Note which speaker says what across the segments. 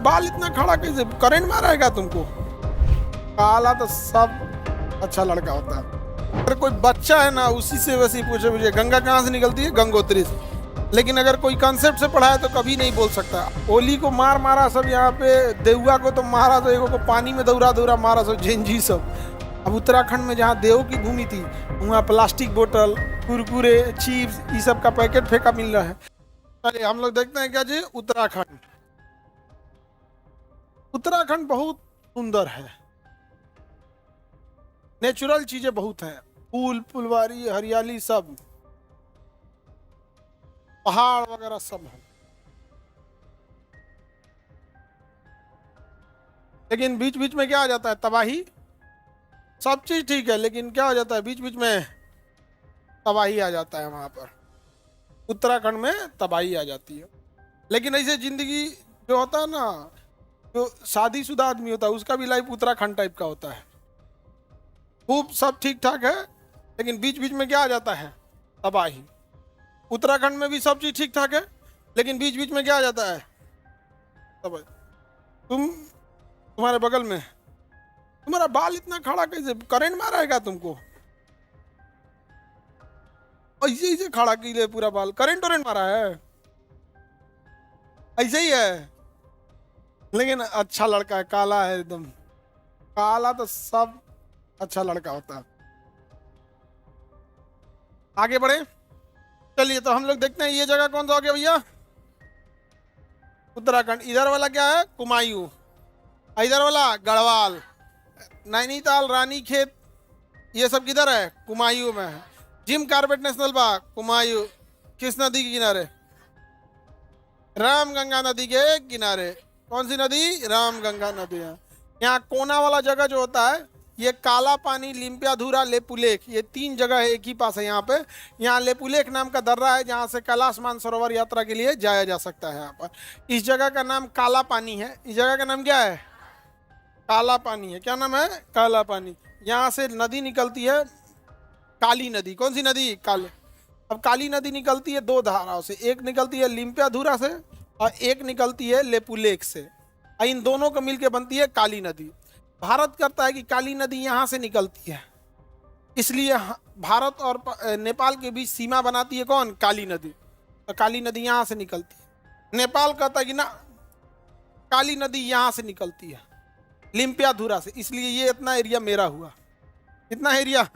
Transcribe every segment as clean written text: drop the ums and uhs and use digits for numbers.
Speaker 1: बाल इतना खड़ा कैसे, करंट मारा है क्या तुमको? काला तो सब अच्छा लड़का होता है। अगर कोई बच्चा है ना, उसी से वैसे ही पूछे मुझे गंगा कहाँ से निकलती है, गंगोत्री से। लेकिन अगर कोई कॉन्सेप्ट से पढ़ा है तो कभी नहीं बोल सकता। ओली को मार मारा सब यहाँ पे, देहुआ को तो मारा, तो एगो को पानी में दौड़ा दौड़ा मारा सब, झेंझी सब। अब उत्तराखंड में जहाँ देव की भूमि थी, वहाँ प्लास्टिक बोतल, कुरकुरे, चिप्स, ये सब का पैकेट फेंका मिल रहा है। चलिए हम लोग देखते हैं क्या जी, उत्तराखंड। उत्तराखंड बहुत सुंदर है, नेचुरल चीजें बहुत हैं, फूल फुलवारी, हरियाली, सब पहाड़ वगैरह सब है। लेकिन बीच बीच में क्या आ जाता है, तबाही। सब चीज ठीक है, लेकिन क्या हो जाता है बीच बीच में, तबाही आ जाता है। वहां पर उत्तराखंड में तबाही आ जाती है। लेकिन ऐसे जिंदगी जो होता है ना, जो शादीशुदा आदमी होता है, उसका भी लाइफ उत्तराखंड टाइप का होता है। खूब सब ठीक ठाक है, लेकिन बीच बीच में क्या आ जाता है, तबाही। उत्तराखंड में भी सब चीज ठीक ठाक है, लेकिन बीच बीच में क्या आ जाता है, तबाही। तुम्हारे बगल में, तुम्हारा बाल इतना खड़ा कैसे, करंट मारा है क्या तुमको? ऐसे ही से खड़ा की पूरा बाल, करंट वरेंट मारा है? ऐसे ही है, लेकिन अच्छा लड़का है, काला है एकदम। काला तो सब अच्छा लड़का होता है। आगे बढ़े, चलिए तो हम लोग देखते हैं ये जगह कौन सा हो गया भैया, उत्तराखंड। इधर वाला क्या है, कुमायूं। इधर वाला गढ़वाल, नैनीताल, रानीखेत, ये सब किधर है, कुमायूं में है। Jim Corbett national park, Kumaon. किस नदी के किनारे, रामगंगा नदी के किनारे। कौन सी नदी, रामगंगा नदी है। यहाँ कोना वाला जगह जो होता है, ये काला पानी, लिम्पियाधुरा, लेपुलेख, ये तीन जगह है एक ही पास है यहाँ पे। यहाँ लेपुलेख नाम का दर्रा है, जहाँ से कैलाश मानसरोवर यात्रा के लिए जाया जा सकता है। यहाँ पर इस जगह का नाम काला पानी है। इस जगह का नाम क्या है, काला पानी है। क्या नाम है, काला पानी। यहाँ से नदी निकलती है, काली नदी। कौन सी नदी, काली। अब काली नदी निकलती है दो धाराओं से, एक निकलती है लिम्पियाधुरा से और एक निकलती है लेपुलेख से। इन दोनों को मिलकर बनती है काली नदी। भारत करता है कि काली नदी यहाँ से निकलती है, इसलिए भारत और नेपाल के बीच सीमा बनाती है कौन, काली नदी। तो काली नदी यहाँ से निकलती है। नेपाल कहता है कि ना, काली नदी यहाँ से निकलती है लिम्पियाधुरा से, इसलिए ये इतना एरिया मेरा हुआ। इतना एरिया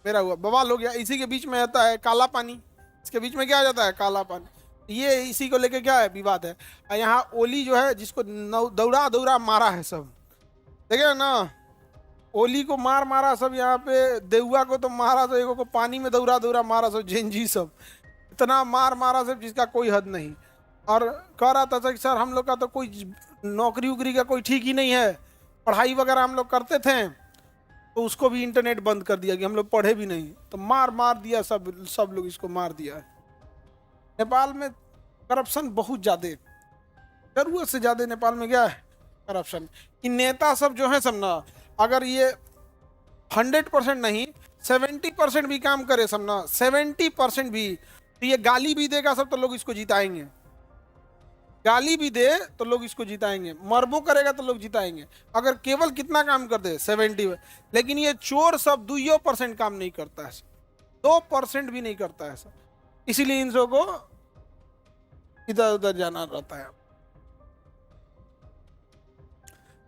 Speaker 1: मेरा हुआ, बवाल हो गया। इसी के बीच में आता है काला पानी, इसके बीच में क्या आ जाता है, काला पानी। ये इसी को लेके क्या है, विवाद है। यहाँ ओली जो है, जिसको दौड़ा दौड़ा मारा है सब, देखे ना, ओली को मार मारा सब। यहाँ पे देहुआ को तो मारा, तो एगो को पानी में दौड़ा दौड़ा मारा सब, झेंझी सब। इतना मार मारा सब जिसका कोई हद नहीं। और कह रहा था कि सर हम लोग का तो कोई नौकरी उकरी का कोई ठीक ही नहीं है, पढ़ाई वगैरह हम लोग करते थे तो उसको भी इंटरनेट बंद कर दिया कि हम लोग पढ़े भी नहीं, तो मार दिया सब लोग इसको मार दिया। नेपाल में करप्शन बहुत ज़्यादा, जरूरत से ज़्यादा नेपाल में क्या है, करप्शन। इन नेता सब जो है सब ना, अगर ये 100% नहीं 70% भी काम करे सब ना, 70% भी, तो ये गाली भी देगा सब तो लोग इसको जिताएंगे। गाली भी दे तो लोग इसको जिताएंगे, मरबो करेगा तो लोग जिताएंगे। अगर केवल कितना काम कर दे, 70। लेकिन ये चोर सब 2% काम नहीं करता है, 2% भी नहीं करता है सब, इसीलिए इन सबको इधर उधर जाना रहता है।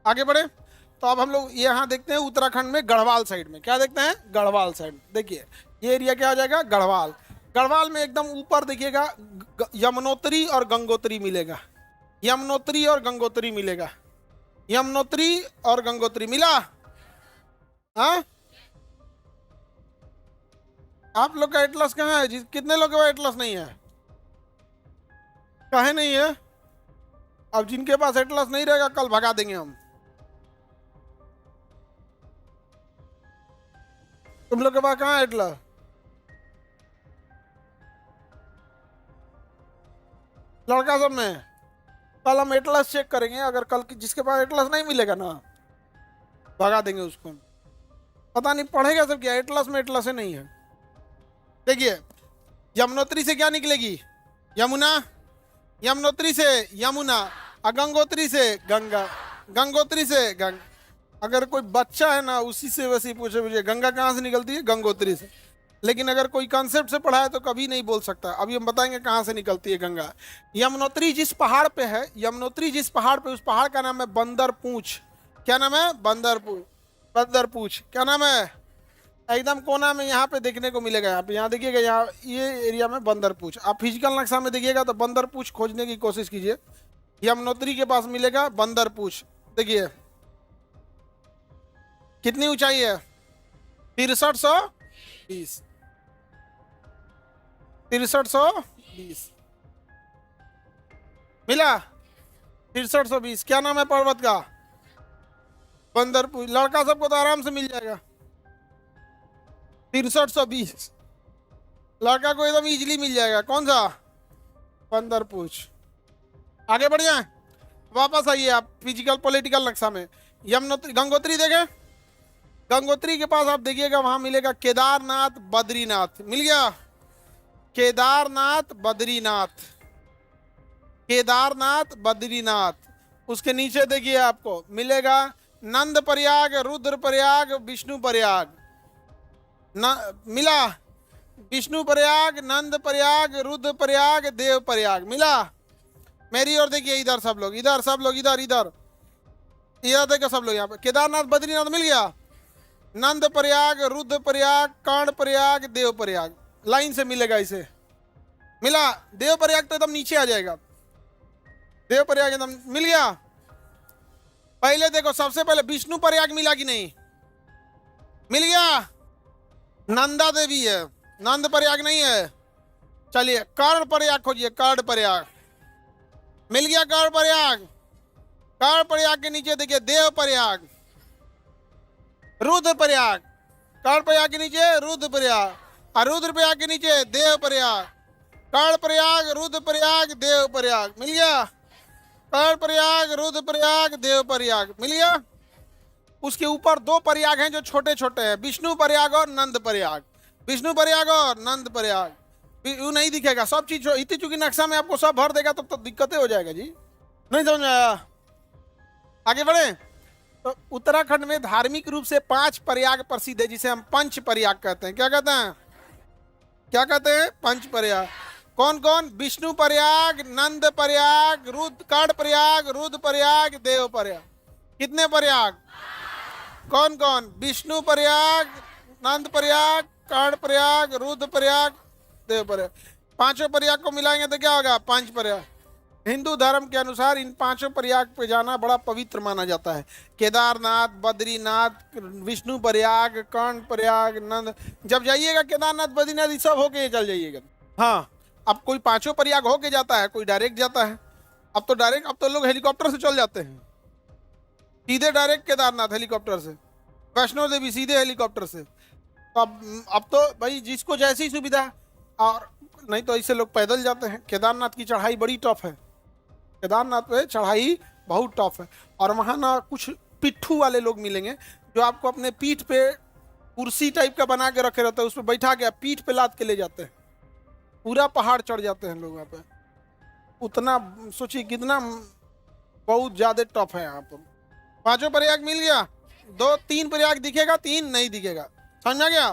Speaker 1: आगे बढ़े तो अब हम लोग यहाँ देखते हैं उत्तराखंड में गढ़वाल साइड में। क्या देखते हैं, गढ़वाल साइड। देखिए ये एरिया क्या हो जाएगा, गढ़वाल। गढ़वाल में एकदम ऊपर देखिएगा यमुनोत्री और गंगोत्री मिलेगा, यमुनोत्री और गंगोत्री मिलेगा, यमुनोत्री और गंगोत्री मिला। हाँ, आप लोग का एटलस कहाँ है, कितने लोग का एटलस नहीं है, काहे नहीं है? अब जिनके पास एटलस नहीं रहेगा कल भगा देंगे हम। तुम लोग के पास कहाँ है एटलस? लड़का सब में कल हम एटलस चेक करेंगे, अगर कल जिसके पास एटलस नहीं मिलेगा ना, भगा देंगे उसको। पता नहीं पढ़ेगा सब क्या, एटलस में एटलस है नहीं है। देखिए यमुनोत्री से क्या निकलेगी, यमुना, यमुनोत्री से यमुना, और गंगोत्री से गंगा, गंगोत्री से गंगा। अगर कोई बच्चा है ना उसी से वैसे पूछे मुझे गंगा कहाँ से निकलती है, गंगोत्री से। लेकिन अगर कोई कॉन्सेप्ट से पढ़ा है तो कभी नहीं बोल सकता। अभी हम बताएंगे कहाँ से निकलती है गंगा। यमुनोत्री जिस पहाड़ पे है, यमुनोत्री जिस पहाड़ पे, उस पहाड़ का नाम है बंदर पूंछ। क्या नाम है? बंदर पूंछ। बंदर पूंछ क्या नाम है? एकदम कोना में यहाँ पे देखने को मिलेगा। यहाँ पे, यहाँ देखिएगा, यहाँ ये एरिया में बंदर पूंछ। आप फिजिकल नक्शा में देखिएगा तो बंदर पूंछ खोजने की कोशिश कीजिए, यमुनोत्री के पास मिलेगा बंदर पूंछ। देखिए कितनी ऊंचाई है, 6320, 6320 मिला, 6320। क्या नाम है पर्वत का? बंदर पूंछ। लड़का सबको तो आराम से मिल जाएगा 6320, लड़का को एकदम इजीली मिल जाएगा। कौन सा? बंदर पूंछ। आगे बढ़ जाए, वापस आइए आप फिजिकल पॉलिटिकल नक्शा में। यमुनोत्री, गंगोत्री देखें, गंगोत्री के पास आप देखिएगा वहां मिलेगा केदारनाथ बद्रीनाथ। मिल गया केदारनाथ बद्रीनाथ, केदारनाथ बद्रीनाथ। उसके नीचे देखिए आपको मिलेगा नंद प्रयाग, रुद्र प्रयाग, विष्णु प्रयाग। मिला विष्णु प्रयाग, नंद प्रयाग, रुद्र प्रयाग, देव प्रयाग। मिला। मेरी ओर देखिए, इधर सब लोग, इधर सब लोग, इधर इधर इधर देखो सब लोग। यहाँ पे केदारनाथ बद्रीनाथ मिल गया, नंद प्रयाग, रुद्र प्रयाग, कर्ण प्रयाग, देव प्रयाग। लाइन से मिलेगा इसे। मिला। देव प्रयाग तो एकदम नीचे आ जाएगा, देव प्रयाग एकदम मिल गया। पहले देखो, सबसे पहले विष्णु प्रयाग मिला कि नहीं? मिल गया। नंदा देवी है, नंद प्रयाग नहीं है। चलिए कर्ण प्रयाग खोजिए, कर्ण प्रयाग। मिल गया कर्ण प्रयाग। कर्ण प्रयाग के नीचे देखिए देव प्रयाग, रुद्र प्रयाग। कर्ण प्रयाग के नीचे रुद्र प्रयाग, और रुद्र प्रयाग के नीचे देव प्रयाग। कर्ण प्रयाग, रुद्र प्रयाग, देव प्रयाग। मिल गया। कर्ण प्रयाग, रुद्र प्रयाग, देव प्रयाग। मिल गया। उसके ऊपर दो प्रयाग हैं जो छोटे छोटे हैं, विष्णु प्रयाग और नंद प्रयाग। विष्णु प्रयाग और नंद प्रयाग। वो नहीं दिखेगा, सब चीज इतनी चूंकि नक्शा में आपको सब भर देगा तो दिक्कतें हो जाएगा जी। नहीं समझ में आया? आगे बढ़े तो उत्तराखंड में धार्मिक रूप से 5 प्रयाग प्रसिद्ध है, जिसे हम पंच प्रयाग कहते हैं। क्या कहते हैं? क्या कहते हैं? पंच प्रयाग। कौन कौन? विष्णु प्रयाग, नंद प्रयाग, रुद्र, कर्ण प्रयाग, रुद्र प्रयाग, देव प्रयाग। कितने प्रयाग? कौन कौन? विष्णु प्रयाग, नंद प्रयाग, कर्ण प्रयाग, रुद्र प्रयाग, देव प्रयाग। पांचों प्रयाग को मिलाएंगे तो क्या होगा? पंच प्रयाग। हिंदू धर्म के अनुसार इन पांचों प्रयाग पे जाना बड़ा पवित्र माना जाता है। केदारनाथ, बद्रीनाथ, विष्णु प्रयाग, कर्ण प्रयाग, नंद। जब जाइएगा केदारनाथ बद्रीनाथ ये सब होके चल जाइएगा। हाँ, अब कोई पांचों प्रयाग होके जाता है, कोई डायरेक्ट जाता है। अब तो डायरेक्ट, अब तो लोग हेलीकॉप्टर से चल जाते हैं, सीधे डायरेक्ट केदारनाथ हेलीकॉप्टर से, वैष्णो देवी सीधे हेलीकॉप्टर से। तो अब तो भाई जिसको जैसी सुविधा, और नहीं तो ऐसे लोग पैदल जाते हैं। केदारनाथ की चढ़ाई बड़ी टफ है, केदारनाथ पे चढ़ाई बहुत टफ है। और वहाँ ना कुछ पिट्ठू वाले लोग मिलेंगे जो आपको अपने पीठ पे कुर्सी टाइप का बना के रखे रहते हैं, उस पर बैठा के पीठ पे लाद के ले जाते हैं। पूरा पहाड़ चढ़ जाते हैं लोग वहाँ पे। उतना सोचिए कितना बहुत ज्यादा टफ है यहाँ पर। पांचों प्रयाग मिल गया। 2-3 प्रयाग दिखेगा, 3 नहीं दिखेगा। समझा गया?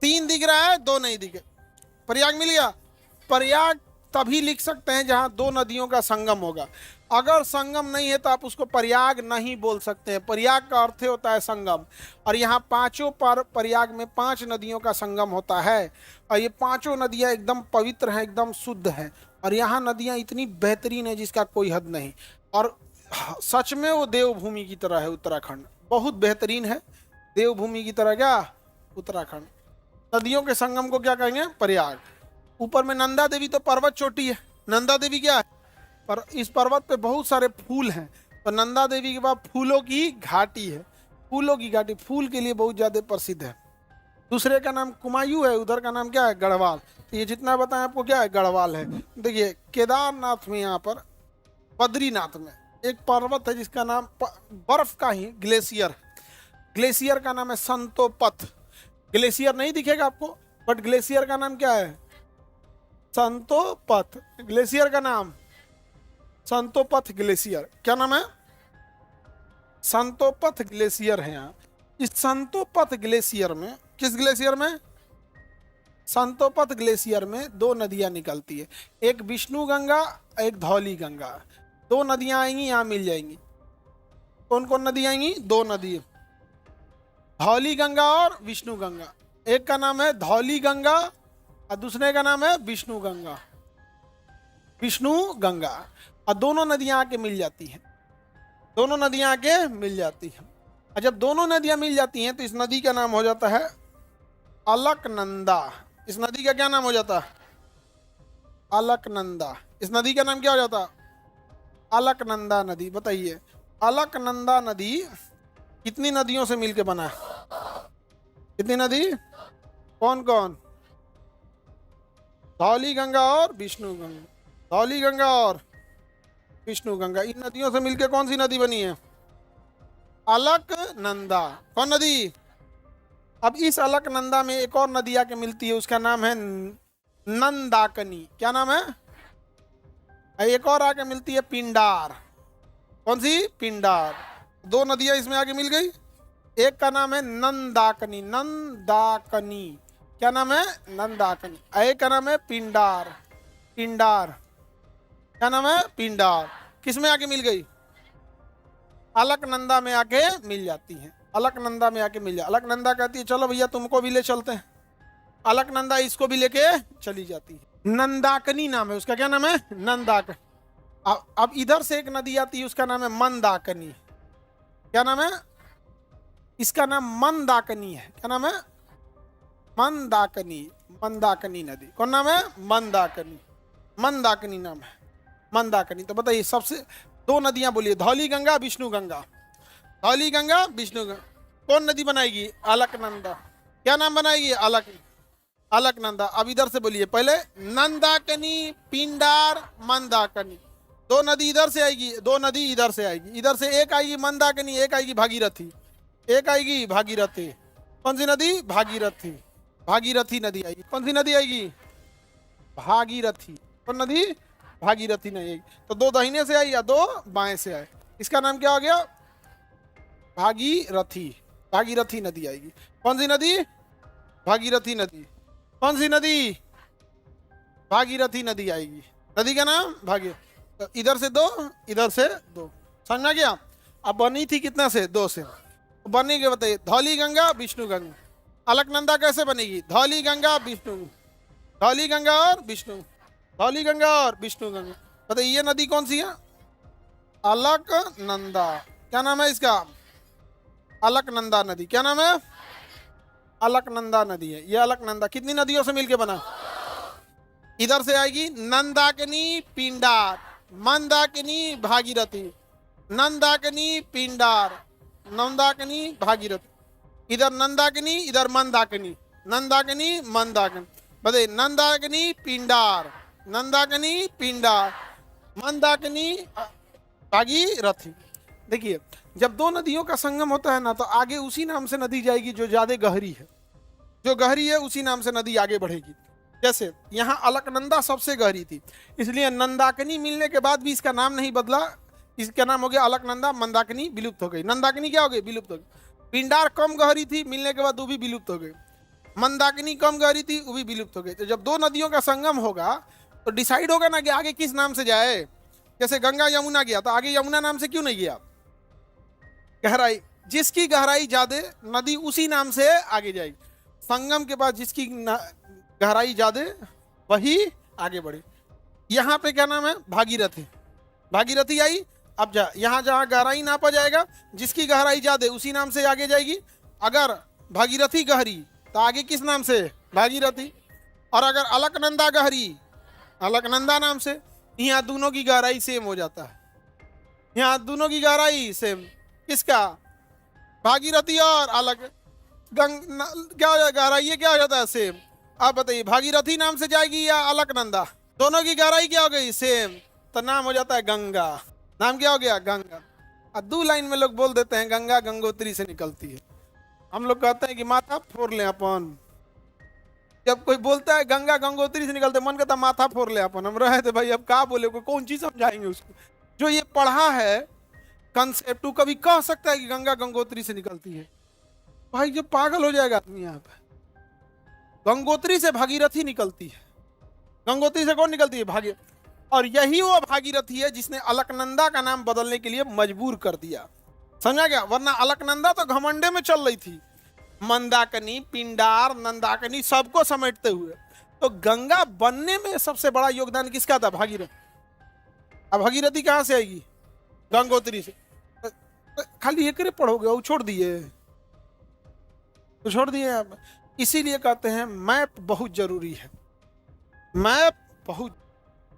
Speaker 1: 3 दिख रहा है, 2 नहीं दिखे। प्रयाग मिल गया। प्रयाग तभी लिख सकते हैं जहां 2 नदियों का संगम होगा। अगर संगम नहीं है तो आप उसको प्रयाग नहीं बोल सकते हैं। प्रयाग का अर्थ होता है संगम, और यहाँ पांचों प्रयाग में 5 नदियों का संगम होता है। और ये पांचों नदियाँ एकदम पवित्र हैं, एकदम शुद्ध हैं। और यहाँ नदियाँ इतनी बेहतरीन है जिसका कोई हद नहीं। और सच में वो देवभूमि की तरह है उत्तराखंड, बहुत बेहतरीन है देवभूमि की तरह। क्या? उत्तराखंड। नदियों के संगम को क्या कहेंगे? प्रयाग। ऊपर में नंदा देवी तो पर्वत चोटी है। नंदा देवी क्या है? पर इस पर्वत पे बहुत सारे फूल हैं, तो नंदा देवी के बाद फूलों की घाटी है। फूलों की घाटी फूल के लिए बहुत ज्यादा प्रसिद्ध है। दूसरे का नाम कुमायूं है, उधर का नाम क्या है? गढ़वाल। तो ये जितना बताएं आपको क्या है? गढ़वाल है। देखिए केदारनाथ में, यहाँ पर बद्रीनाथ में एक पर्वत है जिसका नाम बर्फ का ही ग्लेशियर, ग्लेशियर का नाम है संतोपथ। ग्लेशियर नहीं दिखेगा आपको, बट ग्लेशियर का नाम क्या है? संतोपथ। ग्लेशियर का नाम संतोपथ ग्लेशियर, क्या नाम है? संतोपथ ग्लेशियर है यहाँ। इस संतोपथ ग्लेशियर में, किस ग्लेशियर में? संतोपथ ग्लेशियर में दो नदियां निकलती है, एक विष्णु गंगा, एक धौली गंगा। दो नदियां आएंगी, यहाँ मिल जाएंगी। कौन कौन नदी आएंगी? दो नदी, धौली गंगा और विष्णु गंगा। एक का नाम है धौली गंगा और दूसरे का नाम है विष्णु गंगा। विष्णु गंगा, और दोनों नदियां आके मिल जाती हैं। दोनों नदियां आके मिल जाती हैं, और जब दोनों नदियां मिल जाती हैं तो इस नदी का नाम हो जाता है अलकनंदा। इस नदी का क्या नाम हो जाता है? अलकनंदा। इस नदी का नाम क्या हो जाता है? अलकनंदा नदी। बताइए, अलकनंदा नदी कितनी नदियों से मिलकर बना है? कितनी नदी? कौन कौन? धौली गंगा और विष्णु गंगा। धौली गंगा और विष्णु गंगा, इन नदियों से मिलकर कौन सी नदी बनी है? अलकनंदा। कौन नदी? अब इस अलकनंदा में एक और नदी आके मिलती है, उसका नाम है नंदाकनी। क्या नाम है? एक और आके मिलती है पिंडार। कौन सी? पिंडार। दो नदियां इसमें आके मिल गई, एक का नाम है नंदाकनी। नंदाकनी, क्या नाम है? नंदाकनी। एक का नाम है पिंडार। पिंडार, क्या नाम है? पिंडार। किस में आके मिल गई? अलकनंदा में आके मिल जाती है। अलकनंदा में आके मिल जा, अलकनंदा कहती है चलो भैया तुमको भी ले चलते हैं। अलकनंदा इसको भी लेके चली जाती है। नंदाकनी नाम है उसका। क्या नाम है? नंदाकनी। अब इधर से एक नदी आती है, उसका नाम है मंदाकनी। क्या नाम है? इसका नाम मंदाकनी है। क्या नाम है? मंदाकनी। मंदाकनी नदी। कौन नाम है? मंदाकनी। मंदाकनी नाम है, मंदाकनी। तो बताइए, सबसे दो नदियां बोलिए, धौली गंगा, विष्णु गंगा। धौली गंगा, विष्णु गंगा। कौन नदी बनाएगी? अलकनंदा। क्या नाम बनाएगी? अलकनंदा। अब इधर से बोलिए पहले, नंदाकनी, पिंडार, मंदाकनी। दो नदी इधर से आएगी, दो नदी इधर से आएगी। इधर से एक आएगी मंदाकनी, एक आएगी भागीरथी। एक आएगी भागीरथी। कौन सी नदी? भागीरथी। भागीरथी नदी आएगी। कौन सी नदी आएगी? भागीरथी। कौन नदी? भागीरथी नहीं आएगी। तो दो दाहिने से आई या दो बाएं से आए, इसका नाम क्या हो गया? भागीरथी। भागीरथी नदी आएगी। कौन सी नदी? भागीरथी नदी। कौन सी नदी? भागीरथी नदी आएगी। नदी का नाम भागीरथी। तो इधर से दो, इधर से दो, समझा गया? अब बनी थी कितना से? दो से। बनी के बताइए, धौली गंगा, विष्णु गंगा। अलकनंदा कैसे बनेगी? धौली गंगा, विष्णु, धौली गंगा और विष्णु, धौली गंगा और विष्णु गंगा। बताइए ये नदी कौन सी है? अलकनंदा। क्या नाम है इसका? अलकनंदा नदी। क्या नाम है? अलकनंदा नदी है ये। अलकनंदा कितनी नदियों से मिलके बना? इधर से आएगी नंदाकनी, पिंडार, मंदाकिनी, भागीरथी। नंदाकिनी, पिंडार, नंदाकिनी, भागीरथी। इधर नंदाकिनी, इधर मंदाकिनी। नंदाकिनी, मंदाकिनी। बताइए, नंदाकिनी, पिंडार, नंदाकिनी, पिंडार, मंदाकिनी, भागीरथी। देखिए, जब दो नदियों का संगम होता है ना, तो आगे उसी नाम से नदी जाएगी जो ज्यादा गहरी है। जो गहरी है उसी नाम से नदी आगे बढ़ेगी। जैसे यहाँ अलकनंदा सबसे गहरी थी, इसलिए नंदाकिनी मिलने के बाद भी इसका नाम नहीं बदला, इसका नाम हो गया अलकनंदा। मंदाकिनी विलुप्त हो गई। नंदाकिनी क्या हो गई? विलुप्त हो गई। पिंडार कम गहरी थी, मिलने के बाद वो भी विलुप्त हो गई। मंदाकिनी कम गहरी थी, वो भी विलुप्त हो गई। तो जब दो नदियों का संगम होगा तो डिसाइड होगा ना कि आगे किस नाम से जाए। जैसे गंगा यमुना गया, तो आगे यमुना नाम से क्यों नहीं गया? गहराई, जिसकी गहराई ज्यादा नदी उसी नाम से आगे जाएगी। संगम के बाद जिसकी गहराई ज्यादा वही आगे बढ़े। यहाँ पे क्या नाम है? भागीरथी। भागीरथी आई। अब यहाँ जहाँ गहराई नापा जाएगा, जिसकी गहराई ज्यादा उसी नाम से आगे जाएगी। अगर भागीरथी गहरी तो आगे किस नाम से? भागीरथी। और अगर अलकनंदा गहरी, अलकनंदा नाम से। यहाँ दोनों की गहराई सेम हो जाता है। यहाँ दोनों की गहराई सेम। किसका? भागीरथी और अलग क्या गहराई है, क्या हो जाता है? सेम। आप बताइए, भागीरथी नाम से जाएगी या अलकनंदा? दोनों की गहराई क्या हो गई? सेम। तो नाम हो जाता है गंगा। नाम क्या हो गया? गंगा। अब दो लाइन में लोग बोल देते हैं गंगा गंगोत्री से निकलती है। हम लोग कहते हैं कि माथा फोड़ ले अपन। जब कोई बोलता है गंगा गंगोत्री से निकलते, मन कहता माथा फोड़ ले अपन। हम रहे थे भाई, अब क्या बोले, कोई कौन चीज समझाएंगे उसको। जो ये पढ़ा है कंसेप्ट, कभी कह सकता है कि गंगा गंगोत्री से निकलती है? भाई जो पागल हो जाएगा आदमी यहाँ पे। गंगोत्री से भागीरथी निकलती है। गंगोत्री से कौन निकलती है? भागी। और यही वो भागीरथी है जिसने अलकनंदा का नाम बदलने के लिए मजबूर कर दिया। समझा गया? वरना अलकनंदा तो घमंडे में चल रही थी, मंदाकिनी, पिंडार, नंदाकिनी सबको समेटते हुए। तो गंगा बनने में सबसे बड़ा योगदान किसका था? भागीरथ। अब भागीरथी कहां से आएगी? गंगोत्री से। खाली एक पढ़ोगे वो छोड़ दिए, तो छोड़ दिए आप। इसीलिए कहते हैं मैप बहुत जरूरी है। मैप बहुत,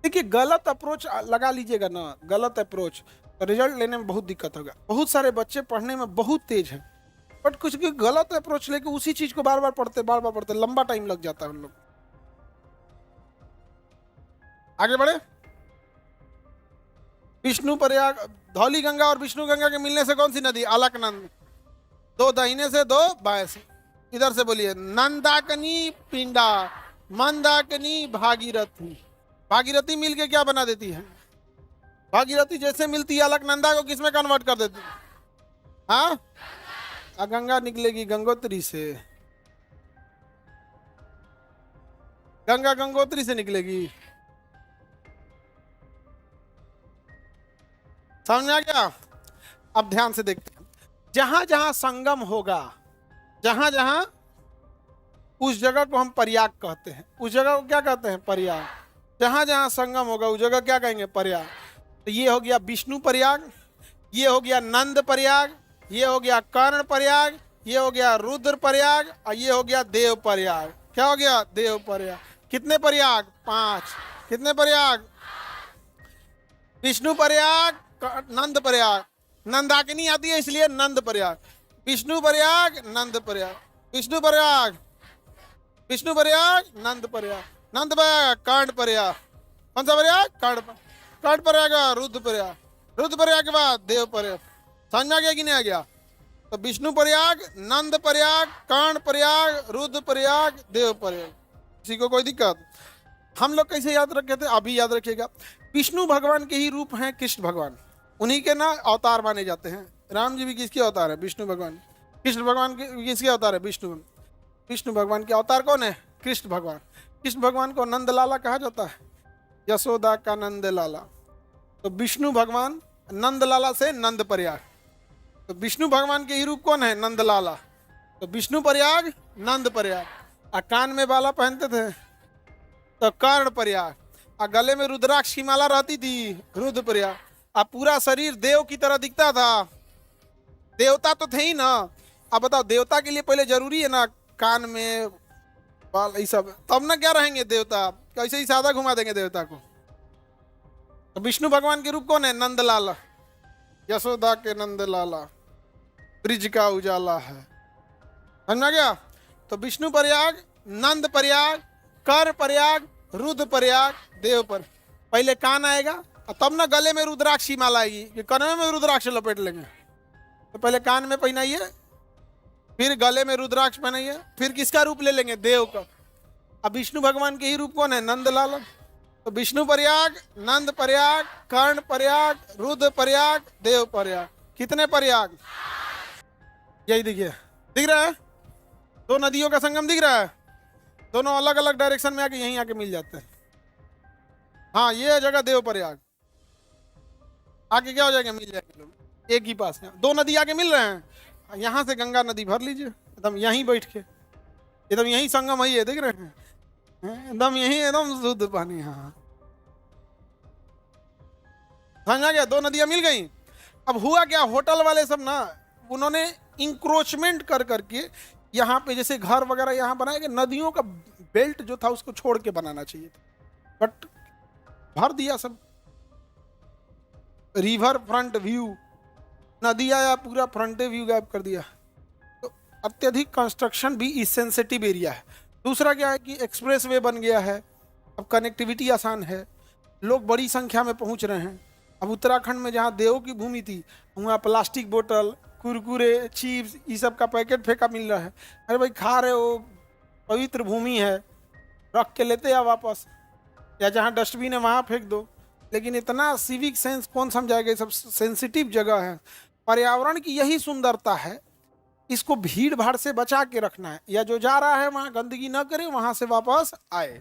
Speaker 1: देखिए गलत अप्रोच लगा लीजिएगा ना, गलत अप्रोच, तो रिजल्ट लेने में बहुत दिक्कत होगा। बहुत सारे बच्चे पढ़ने में बहुत तेज हैं, बट कुछ भी गलत अप्रोच लेके उसी चीज को बार बार पढ़ते लंबा टाइम लग जाता है उन लोग। आगे बढ़े। विष्णु प्रयाग, धौली गंगा और विष्णु गंगा के मिलने से कौन सी नदी? अलकनंद। दो दाहिने से दो बाएं से। इधर से बोलिए, नंदाकिनी पिंडा, मंदाकिनी भागीरथी। भागीरथी मिलके क्या बना देती है? भागीरथी जैसे मिलती है अलकनंदा को किसमें कन्वर्ट कर देती है? हाँ, गंगा निकलेगी गंगोत्री से। गंगा गंगोत्री से निकलेगी। समझा क्या? अब ध्यान से देखते हैं। जहां जहां संगम होगा, जहां जहां, उस जगह को हम प्रयाग कहते हैं। उस जगह को क्या कहते हैं? प्रयाग। जहां जहां संगम होगा उस जगह क्या कहेंगे? प्रयाग। तो ये हो गया विष्णु प्रयाग, ये हो गया नंद प्रयाग, ये हो गया कर्ण प्रयाग, ये हो गया रुद्र प्रयाग, और ये हो गया देव प्रयाग। क्या हो गया? देव प्रयाग। कितने प्रयाग? 5। कितने प्रयाग? विष्णु प्रयाग, नंद प्रयाग, नंदाकिनी आती है इसलिए नंद प्रयाग, विष्णु प्रयाग, नंद प्रयाग, विष्णु प्रयाग, विष्णु प्रयाग, नंद प्रयाग, नंद प्रयाग, कर्ण प्रयाग। कौन सा प्रयाग? कर्ण प्रयाग, रुद्र प्रयाग, रुद्र प्रयाग के बाद देव प्रयाग। समझ में आ गया कि नहीं आ गया? तो विष्णु प्रयाग, नंद प्रयाग, कर्ण प्रयाग, रुद्र प्रयाग, देव प्रयाग। किसी को कोई दिक्कत? हम लोग कैसे याद रखे थे? अभी याद रखिएगा। विष्णु भगवान के ही रूप हैं कृष्ण भगवान, उन्हीं के ना अवतार माने जाते हैं। राम जी भी किसके अवतार है? विष्णु भगवान। कृष्ण भगवान के किसके अवतार है? विष्णु। विष्णु भगवान के अवतार कौन है? कृष्ण भगवान। कृष्ण भगवान को नंद लाला कहा जाता है, यशोदा का नंद लाला। तो विष्णु भगवान नंद लाला से नंद प्रयाग। तो विष्णु भगवान के ही रूप कौन है? नंद लाला। तो विष्णु प्रयाग, नंद प्रयाग। और कान में बाला पहनते थे तो कर्ण प्रयाग, और गले में रुद्राक्ष की माला रहती थी, रुद्र प्रयाग। अब पूरा शरीर देव की तरह दिखता था, देवता तो थे ही ना। अब बताओ, देवता के लिए पहले जरूरी है ना कान में बाल, ये सब, तब ना क्या रहेंगे देवता? कैसे ही सादा घुमा देंगे देवता को? तो विष्णु भगवान के रूप कौन है? नंद लाला, यशोदा के नंद लाला, ब्रिज का उजाला है। समझ गया? तो विष्णु प्रयाग, नंद प्रयाग, कर प्रयाग, रुद्र प्रयाग, देव पर। पहले कान आएगा और तब ना गले में रुद्राक्ष की माला आएगी, कि कन्वे में रुद्राक्ष लपेट लेंगे। तो पहले कान में पहनाइए, फिर गले में रुद्राक्ष पहनाइए, फिर किसका रूप ले लेंगे? देव का। अब विष्णु भगवान के ही रूप कौन है? नंद लाला। तो विष्णु प्रयाग, नंद प्रयाग, कर्ण प्रयाग, रुद्र प्रयाग, देव प्रयाग। कितने प्रयाग? यही देखिए, दिख रहा है? दो नदियों का संगम दिख रहा है, दोनों अलग अलग डायरेक्शन में आके यहीं आके मिल जाते हैं। हाँ, ये जगह देव प्रयाग। आगे क्या हो जाएगा? मिल जाएंगे लोग एक ही पास में। दो नदी आके मिल रहे हैं, यहाँ से गंगा नदी भर लीजिए एकदम यहीं बैठ के, एकदम यहीं संगम है, ये देख रहे हैं एकदम यहीं, एकदम शुद्ध पानी। हाँ, समझ गया? दो नदियां मिल गई। अब हुआ क्या? होटल वाले सब ना, उन्होंने इंक्रोचमेंट कर करके यहाँ पे जैसे घर वगैरह यहाँ बनाए गए, नदियों का बेल्ट जो था उसको छोड़ के बनाना चाहिए था, बट भर दिया सब। रिवर फ्रंट व्यू, नदी आया, पूरा फ्रंट व्यू गायब कर दिया। तो अत्यधिक कंस्ट्रक्शन भी इस सेंसिटिव एरिया है। दूसरा क्या है कि एक्सप्रेस वे बन गया है, अब कनेक्टिविटी आसान है, लोग बड़ी संख्या में पहुंच रहे हैं। अब उत्तराखंड में जहाँ देव की भूमि थी, वहाँ प्लास्टिक बोतल, कुरकुरे, चिप्स, ये सब का पैकेट फेंका मिल रहा है। अरे भाई, खा रहे हो, पवित्र भूमि है, रख के लेते या वापस, या जहाँ डस्टबिन है वहाँ फेंक दो। लेकिन इतना सिविक सेंस कौन समझाएगा, ये सब सेंसिटिव जगह है। पर्यावरण की यही सुंदरता है, इसको भीड़ भाड़ से बचा के रखना है, या जो जा रहा है वहां गंदगी न करे, वहां से वापस आए।